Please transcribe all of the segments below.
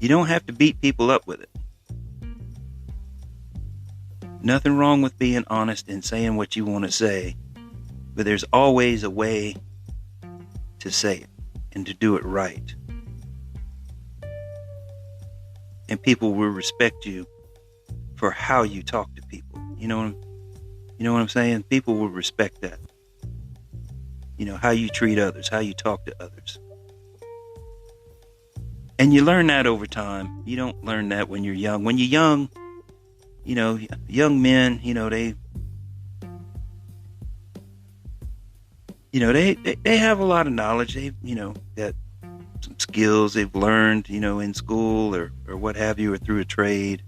You don't have to beat people up with it. Nothing wrong with being honest and saying what you want to say, but there's always a way to say it and to do it right. And people will respect you for how you talk to people. You know what I'm saying? People will respect that. How you treat others, how you talk to others. And you learn that over time. You don't learn that when you're young. When you're young, young men, they have a lot of knowledge. They, got some skills they've learned, in school or what have you, or through a trade.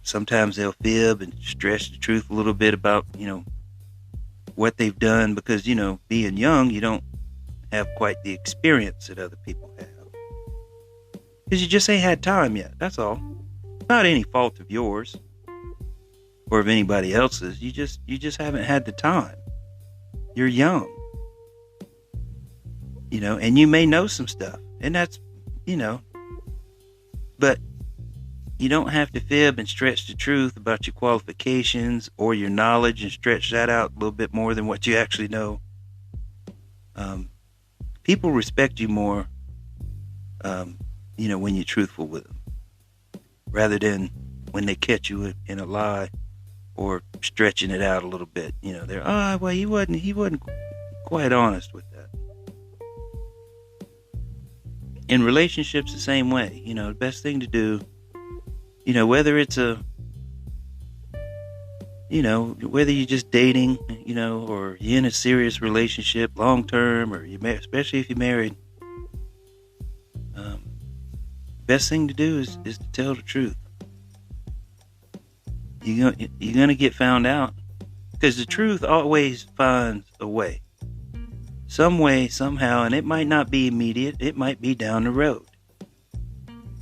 Sometimes they'll fib and stretch the truth a little bit about, what they've done because, being young, you don't have quite the experience that other people have. Because you just ain't had time yet, that's all. Not any fault of yours or of anybody else's. You just haven't had the time. You're young. And you may know some stuff. And that's, but you don't have to fib and stretch the truth about your qualifications or your knowledge and stretch that out a little bit more than what you actually know. People respect you more, when you're truthful with them, rather than when they catch you in a lie or stretching it out a little bit. They're, he wasn't quite honest with that. In relationships, the same way. The best thing to do, whether it's whether you're just dating, or you're in a serious relationship, long term, or especially if you're married, best thing to do is to tell the truth. You're gonna get found out, because the truth always finds a way, some way, somehow, and it might not be immediate. It might be down the road.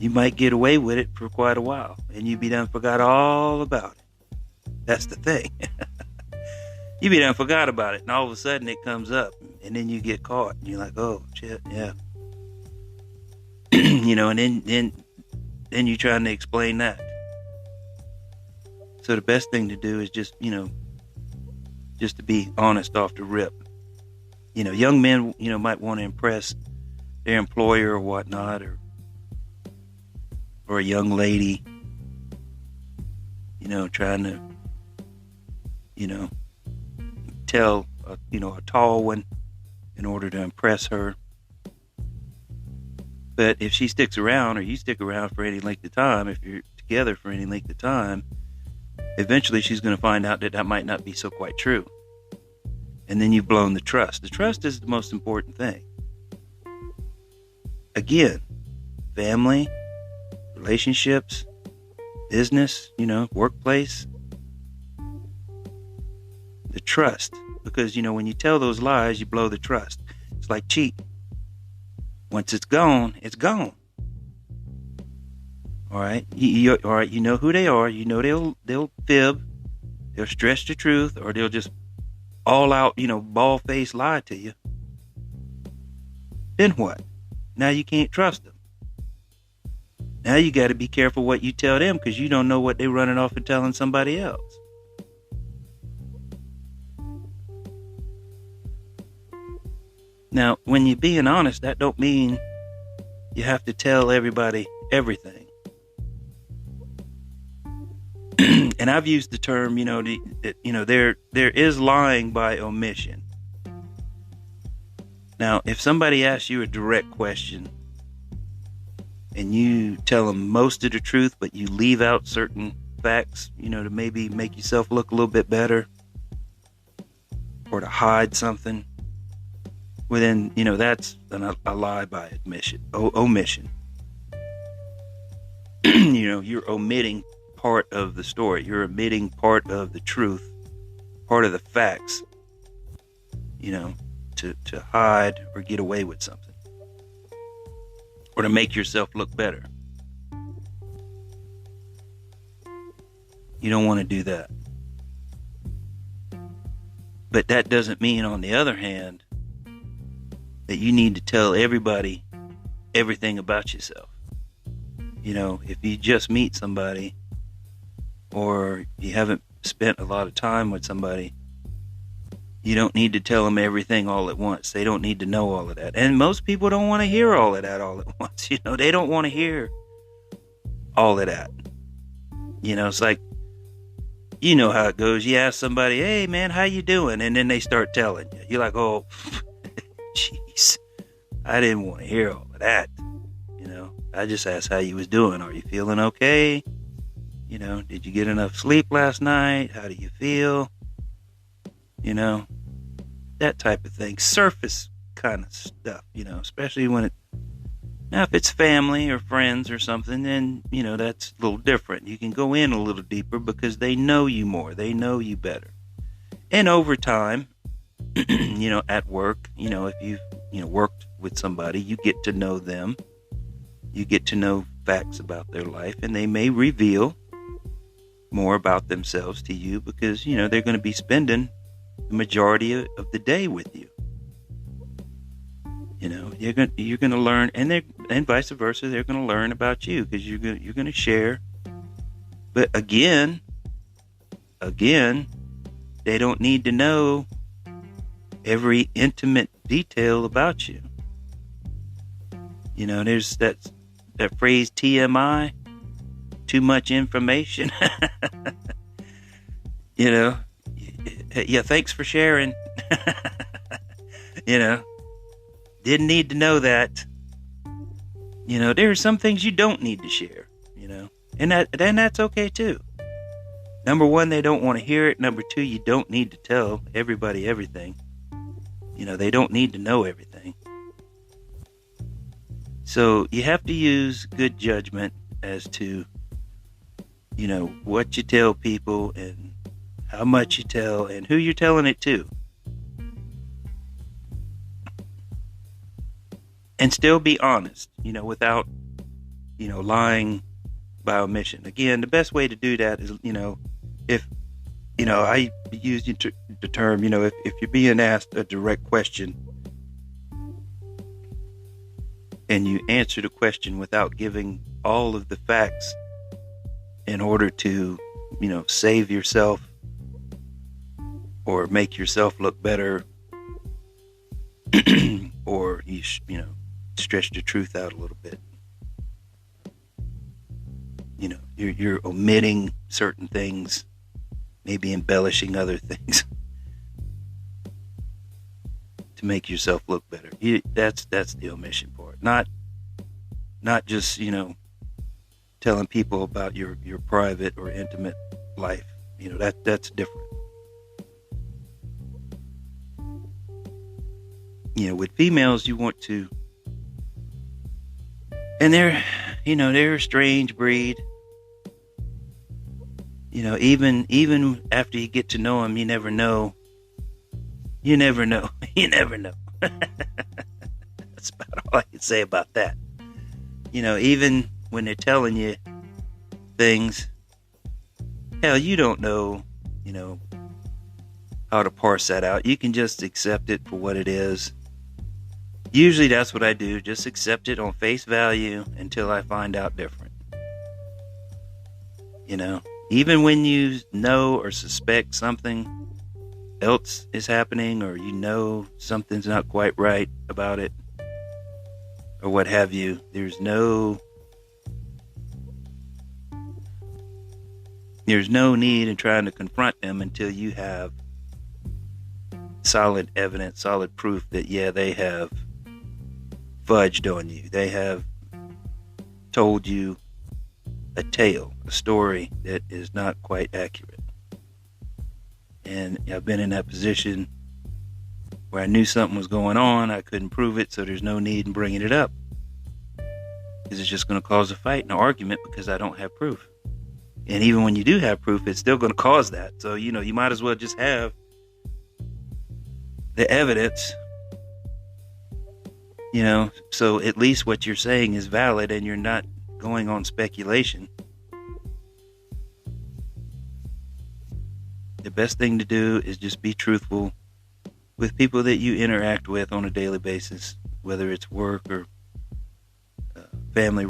You might get away with it for quite a while, and you be done forgot all about it. That's the thing. You be done forgot about it, and all of a sudden it comes up, and then you get caught, and you're like, oh shit, yeah. And then you're trying to explain that. So the best thing to do is just to be honest off the rip. Young men, might want to impress their employer or whatnot, or a young lady, trying to, tell, a tall one in order to impress her. But if she sticks around, or you stick around for any length of time, if you're together for any length of time, eventually she's going to find out that might not be so quite true. And then you've blown the trust. The trust is the most important thing. Again, family, relationships, business, workplace. The trust. Because, when you tell those lies, you blow the trust. It's like cheating. Once it's gone, it's gone. All right? All right, you know who they are. They'll fib. They'll stretch the truth, or they'll just all out, bald-faced lie to you. Then what? Now you can't trust them. Now you got to be careful what you tell them, because you don't know what they're running off and telling somebody else. Now, when you're being honest, that don't mean you have to tell everybody everything. And I've used the term, there is lying by omission. Now, if somebody asks you a direct question and you tell them most of the truth, but you leave out certain facts, to maybe make yourself look a little bit better, or to hide something, well then, that's a lie by omission. You're omitting part of the story. You're omitting part of the truth, part of the facts, to hide or get away with something, or to make yourself look better. You don't want to do that. But that doesn't mean, on the other hand, that you need to tell everybody everything about yourself. If you just meet somebody or you haven't spent a lot of time with somebody, you don't need to tell them everything all at once. They don't need to know all of that. And most people don't want to hear all of that all at once. They don't want to hear all of that. It's like, you know how it goes. You ask somebody, hey man, how you doing? And then they start telling you. You're like, oh, jeez, I didn't want to hear all of that. I just asked how you was doing. Are you feeling okay? Did you get enough sleep last night? How do you feel? That type of thing. Surface kind of stuff, especially when now if it's family or friends or something, then, that's a little different. You can go in a little deeper because they know you more. They know you better. And over time, at work, if you've, worked with somebody, you get to know them. You get to know facts about their life, and they may reveal more about themselves to you because, they're going to be spending the majority of the day with you. You're going to learn, and vice versa. They're going to learn about you because you're going to share. But again, they don't need to know every intimate detail about you. There's that phrase TMI, too much information. Yeah, thanks for sharing. Didn't need to know that. There are some things you don't need to share, and that's okay too. Number one, they don't want to hear it. Number two, you don't need to tell everybody everything. They don't need to know everything. So you have to use good judgment as to, what you tell people and how much you tell and who you're telling it to. And still be honest, without, lying by omission. Again, the best way to do that is, if, I use the term, if you're being asked a direct question and you answer the question without giving all of the facts in order to, save yourself or make yourself look better, or you stretch the truth out a little bit. You're omitting certain things, maybe embellishing other things to make yourself look better. That's the omission part. Not just, telling people about your private or intimate life. That's different. With females, you want to, and they're a strange breed. Even after you get to know them, you never know. You never know. That's about all I can say about that. Even when they're telling you things, hell, you don't know, how to parse that out. You can just accept it for what it is. Usually that's what I do. Just accept it on face value until I find out different. Even when you know or suspect something else is happening, or something's not quite right about it, or what have you, there's no need in trying to confront them until you have solid evidence, solid proof that, yeah, they have fudged on you. They have told you a tale, a story that is not quite accurate. And I've been in that position where I knew something was going on. I couldn't prove it, so there's no need in bringing it up, because it's just going to cause a fight and an argument because I don't have proof. And even when you do have proof, it's still going to cause that. So, you might as well just have the evidence, so at least what you're saying is valid and you're not going on speculation. The best thing to do is just be truthful with people that you interact with on a daily basis, whether it's work or family